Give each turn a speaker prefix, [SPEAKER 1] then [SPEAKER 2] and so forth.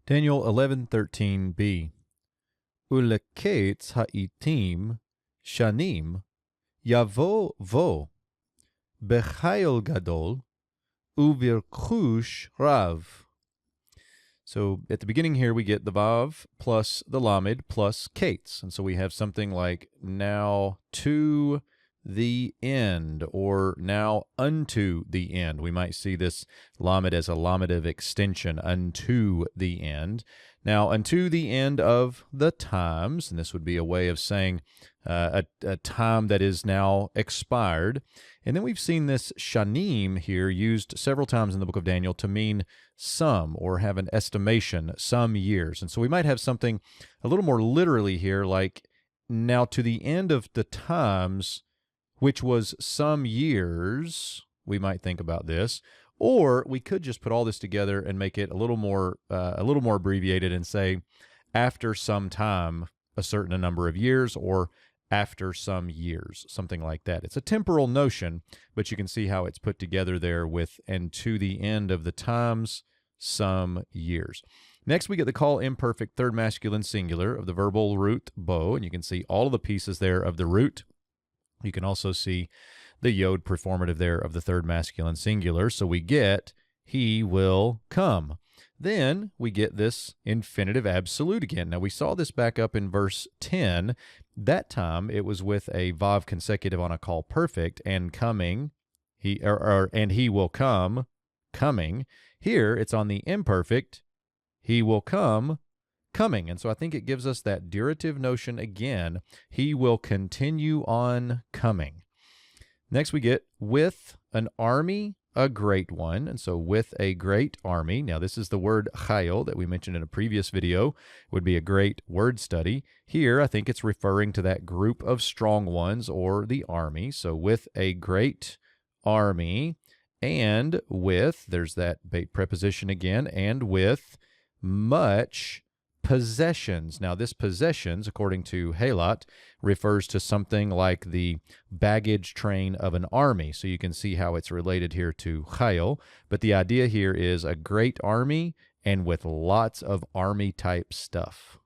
[SPEAKER 1] Daniel 11:13b. Uleketz ha'itim shanim yavo vo bechayil gadol uvirkush rav. So at the beginning here, we get the vav plus the lamed plus kates. And so we have something like now to the end, or now unto the end. We might see this lamed as a lamentive extension, unto the end. Now, unto the end of the times, and this would be a way of saying a time that is now expired. And then we've seen this shanim here used several times in the book of Daniel to mean some, or have an estimation, some years. And so we might have something a little more literally here, like now to the end of the times, which was some years. We might think about this. Or we could just put all this together and make it a little more abbreviated and say after some time, a certain number of years, or after some years, something like that. It's a temporal notion, but you can see how it's put together there with and to the end of the times, some years. Next, we get the call imperfect third masculine singular of the verbal root bo, and you can see all of the pieces there of the root. You can also see the yod performative there of the third masculine singular. So we get he will come. Then we get this infinitive absolute again. Now we saw this back up in verse 10. That time it was with a vav consecutive on a call perfect and coming, and he will come, coming. Here it's on the imperfect, he will come, coming. And so I think it gives us that durative notion again. He will continue on coming. Next we get with an army, a great one. And so with a great army. Now this is the word chayil that we mentioned in a previous video. It would be a great word study. Here I think it's referring to that group of strong ones, or the army. So with a great army, and with, there's that preposition again, and with much possessions. Now this possessions, according to Halot, refers to something like the baggage train of an army. So you can see how it's related here to chayil. But the idea here is a great army and with lots of army type stuff.